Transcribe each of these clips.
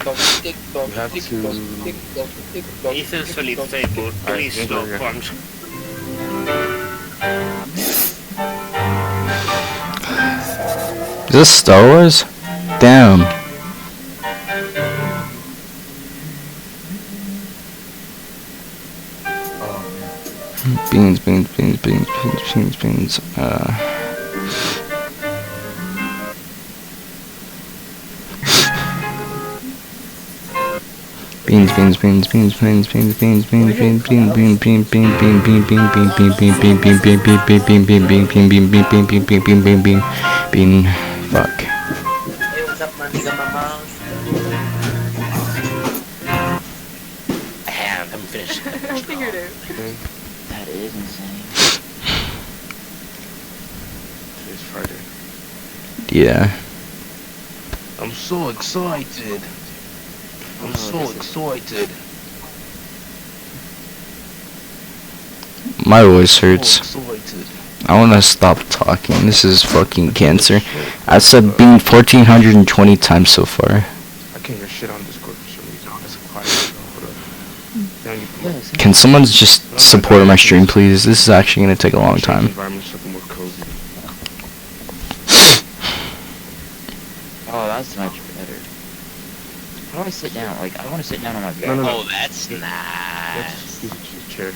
TikTok, have to- TikTok. Essentially disabled. Please stop punch. Is this Star Wars? Damn. Beans. Bean. Fuck. Hey, what's up, my nigga, mama? I haven't finished. I figured it. That is insane. Today's Friday. Yeah. I'm so excited. I'm so excited. My voice hurts. So excited. I wanna stop talking. This is fucking cancer. I said bean 1,420 times so far. I can't hear shit on Discord for some reason. That's quiet. Hold up. Can someone just support my stream, please? This is actually gonna take a long time. Environment's looking more cozy. Oh, that's much better. How do I sit down? Like, I want to sit down on my bed. No. Oh, that's nice. Let's use a chair.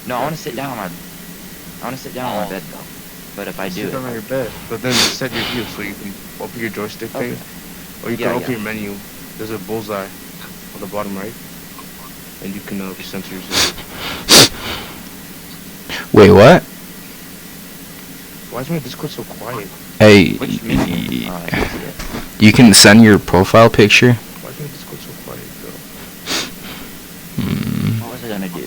No, I want to sit down on my... I want to sit down on my bed, though. But if I do Sit down on your bed. But then set your view so you can open your joystick thing. Or you can open your menu. There's a bullseye on the bottom right. And you can censor yourself. Wait, what? Why is my Discord so quiet? Hey, Which menu? Oh, I can see it. you can send your profile picture. Why is my Discord so quiet, though? What was I gonna do?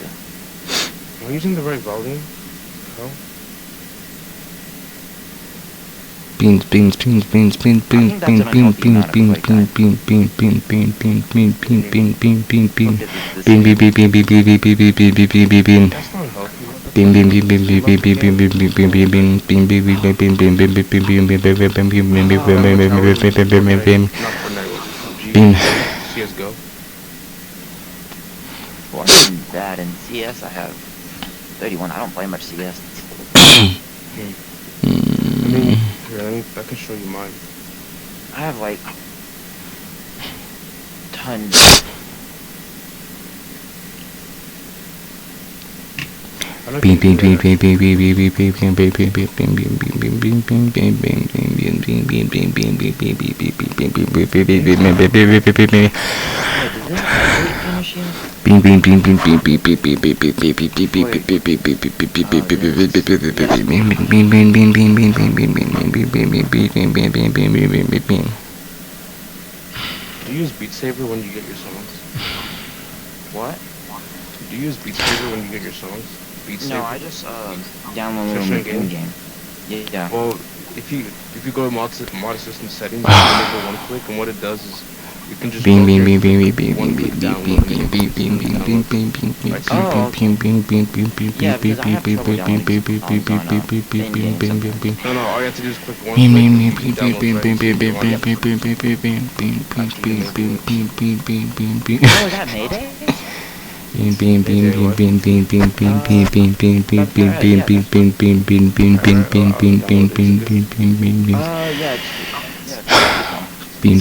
Am I using the right volume? No? Beans. Bean. That's not healthy. Not for Bean. CSGO. Well, I mean, that in CS I have 31. I don't play much CS. Here, I can show you mine. I have like tons. Do you use Beat Saber when you get your songs? What? Do you use Beat Saber when you get your songs? Beat Saber? No, I just download a little game. Yeah. Well, if you go to mod system settings, you can enable one click, and what it does is you can just one click download and you can download. Yeah, because I have trouble downloading songs on in-game No, all you have to do is click one click and you can download Oh, is that Mayday? Yeah. Bean.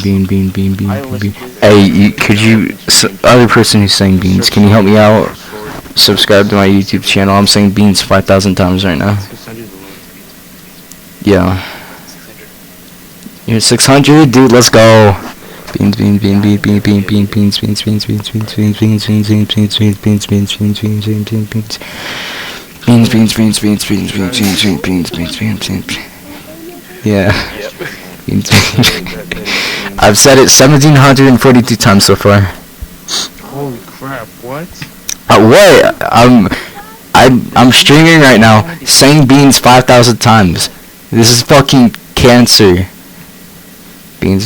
Hey, could you, other person who's saying beans, can you help me out? Subscribe to my YouTube channel. I'm saying beans 5,000 times right now. Yeah. You're 600, dude. Let's go. Beans. Yeah. I've said it 1,742 times so far. Holy crap! What? What? I'm streaming right now, saying beans 5,000 times. This is fucking cancer. Beans.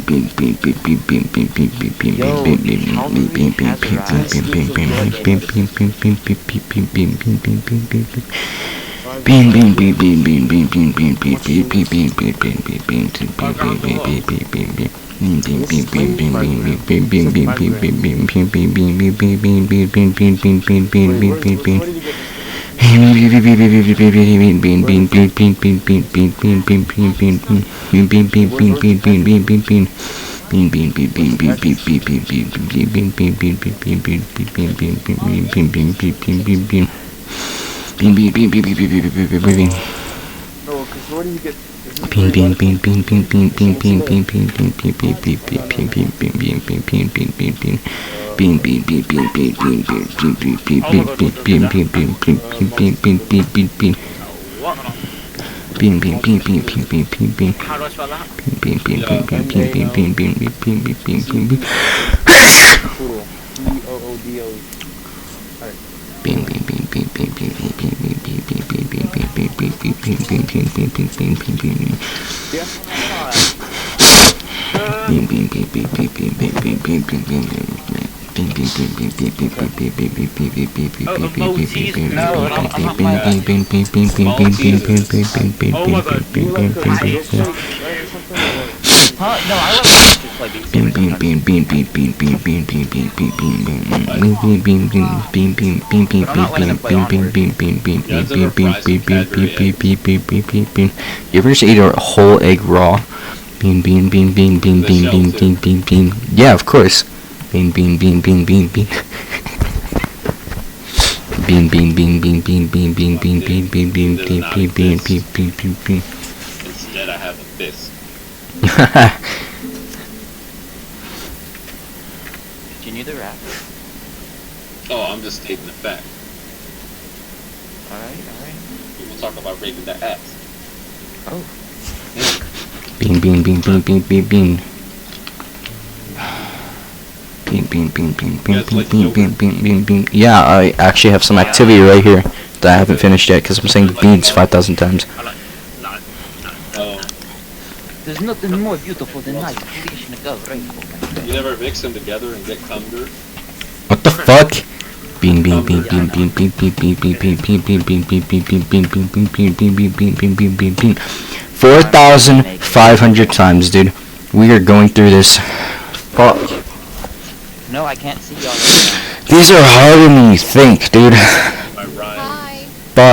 How do I spell that? Huh? No, I like just like You ever just eat a whole egg raw? Bean. Yeah, of course. Bean. Instead, I have a fist. Continue the rap. Oh, I'm just stating the fact. Alright. People talk about raping the ass. Oh. Bean. Yeah, I actually have some activity right here that I haven't finished yet because I'm saying beans 5,000 times. There's nothing more beautiful than nice creation of God, right? You never mix them together and get cunder? What the fuck? Bean. 4,500 times, dude. We are going through this. Fuck. No, I can't see y'all right now. These are harder than you think, dude.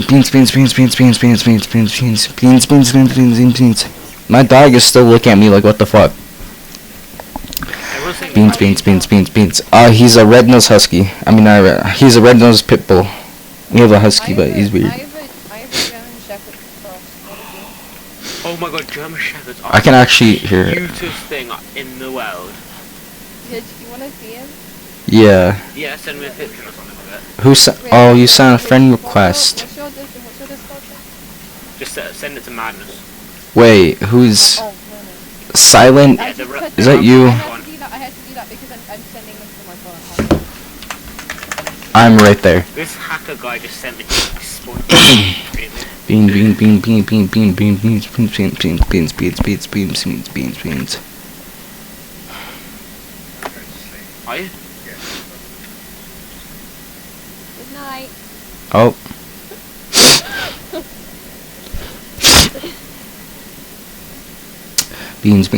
beans. My dog is still looking at me like, what the fuck? Beans. He's a red-nosed husky. I mean, not red. He's a red-nosed pit bull. We have a husky, but he's weird. I have a German Shepherd cross. What is he? Oh my god, German Shepherds are I can actually hear the it. cutest thing in the world. Do you want to see him? Yeah. Yeah, send me a picture or something of it. Who sent? Oh, you sent a friend request. What's your Discord? Just send it to Madness. Wait, who's Oh, silent? Yeah, Is that you? I had to do that because I'm sending them to my phone. I'm right there. This hacker guy just sent me spawn. Beans. Are you? Good night. Oh. Beans.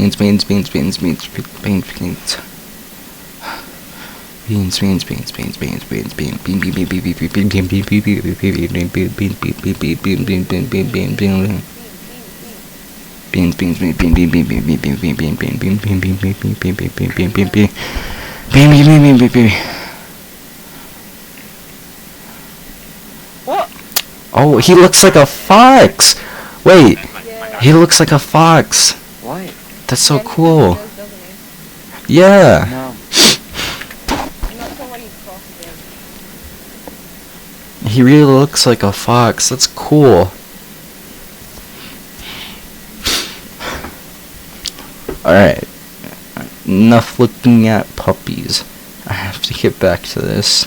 What? Oh, he looks like a fox. Wait, he looks like a fox. What? That's so cool. Yeah. No. I'm not sure what he's crossed with. He really looks like a fox. That's cool. Alright. Enough looking at puppies. I have to get back to this.